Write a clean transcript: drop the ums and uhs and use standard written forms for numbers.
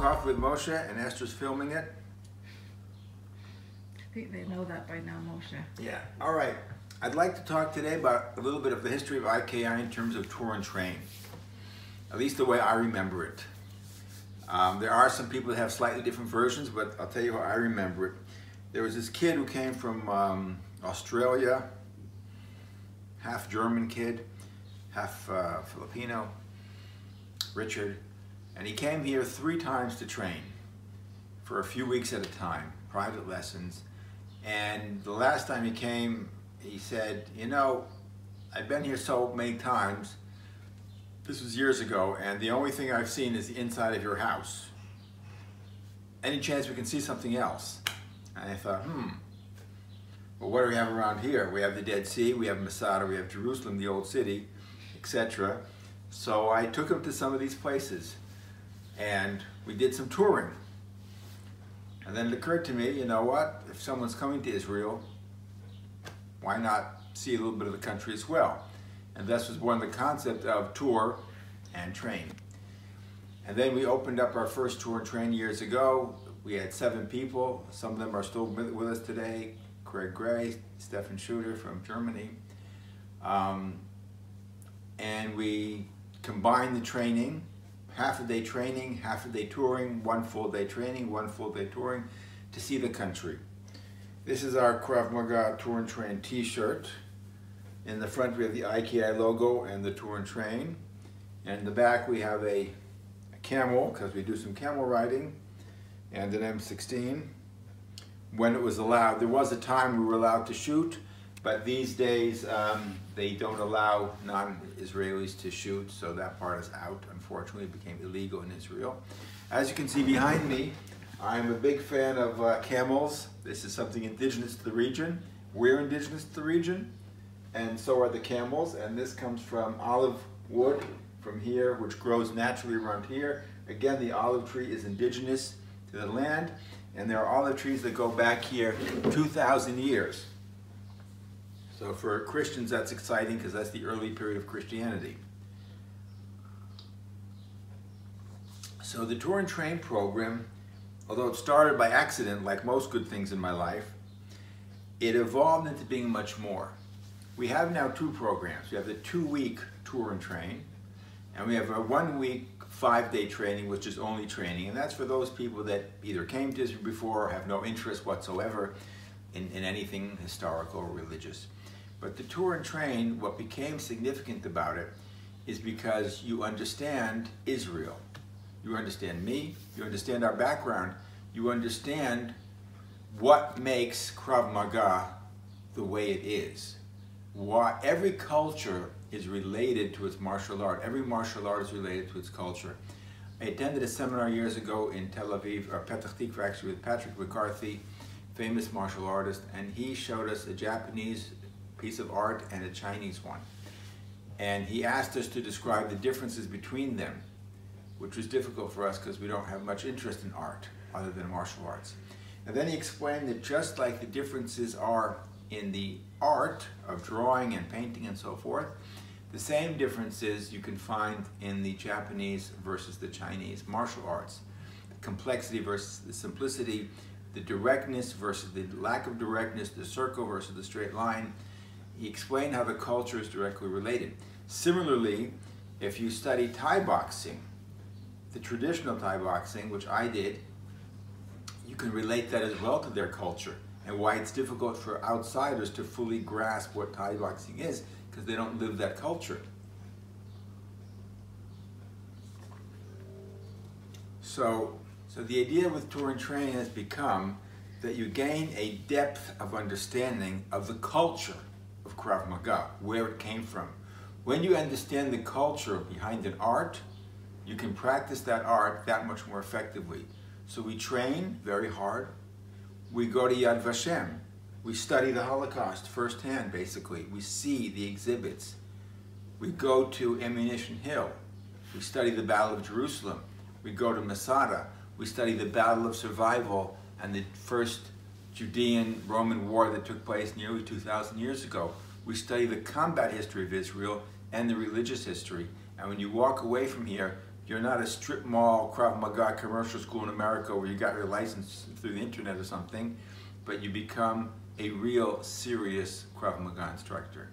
Coffee with Moshe, and Esther's filming it. I think they know that by now, Moshe. Yeah. All right. I'd like to talk today about a little bit of the history of IKI in terms of tour and train, at least the way I remember it. There are some people that have slightly different versions, but I'll tell you how I remember it. There was this kid who came from Australia, half German kid, half Filipino, Richard, and he came here 3 times to train for a few weeks at a time, private lessons. And the last time he came, he said, you know, I've been here so many times, this was years ago, and the only thing I've seen is the inside of your house. Any chance we can see something else? And I thought, well, what do we have around here? We have the Dead Sea, we have Masada, we have Jerusalem, the old city, etc. So I took him to some of these places, and we did some touring. And then it occurred to me, you know what, if someone's coming to Israel, why not see a little bit of the country as well? And thus was born the concept of tour and train. And then we opened up our first tour and train years ago. We had 7 people. Some of them are still with us today. Craig Gray, Stefan Schuder from Germany. And we combined the training, half a day training, half a day touring, 1 full day training, 1 full day touring to see the country. This is our Krav Maga Tour and Train t-shirt. In the front we have the IKI logo and the Tour and Train. And in the back we have a camel, because we do some camel riding, and an M16. When it was allowed, there was a time we were allowed to shoot, but these days they don't allow non-Israelis to shoot, so that part is out. Unfortunately, it became illegal in Israel. As you can see behind me, I'm a big fan of camels. This is something indigenous to the region. We're indigenous to the region, and so are the camels. And this comes from olive wood from here, which grows naturally around here. Again, the olive tree is indigenous to the land, and there are olive trees that go back here 2,000 years. So for Christians, that's exciting because that's the early period of Christianity. So the Tour and Train program, although it started by accident, like most good things in my life, it evolved into being much more. We have now 2 programs. We have the 2-week Tour and Train, and we have a 1-week 5-day training, which is only training, and that's for those people that either came to Israel before or have no interest whatsoever in anything historical or religious. But the Tour and Train, what became significant about it is because you understand Israel. You understand me, you understand our background, you understand what makes Krav Maga the way it is. Why every culture is related to its martial art. Every martial art is related to its culture. I attended a seminar years ago in Tel Aviv, or Petah Tikva actually, with Patrick McCarthy, famous martial artist, and he showed us a Japanese piece of art and a Chinese one. And he asked us to describe the differences between them, which was difficult for us because we don't have much interest in art other than martial arts. And then he explained that just like the differences are in the art of drawing and painting and so forth, the same differences you can find in the Japanese versus the Chinese martial arts. The complexity versus the simplicity, the directness versus the lack of directness, the circle versus the straight line. He explained how the culture is directly related. Similarly, if you study Thai boxing, the traditional Thai boxing, which I did, you can relate that as well to their culture and why it's difficult for outsiders to fully grasp what Thai boxing is because they don't live that culture. So the idea with Tour and Train has become that you gain a depth of understanding of the culture of Krav Maga, where it came from. When you understand the culture behind an art, you can practice that art that much more effectively. So we train very hard. We go to Yad Vashem. We study the Holocaust firsthand, basically. We see the exhibits. We go to Ammunition Hill. We study the Battle of Jerusalem. We go to Masada. We study the Battle of Survival and the first Judean-Roman war that took place nearly 2,000 years ago. We study the combat history of Israel and the religious history. And when you walk away from here, You're not a strip mall Krav Maga commercial school in America where you got your license through the internet or something, but you become a real serious Krav Maga instructor.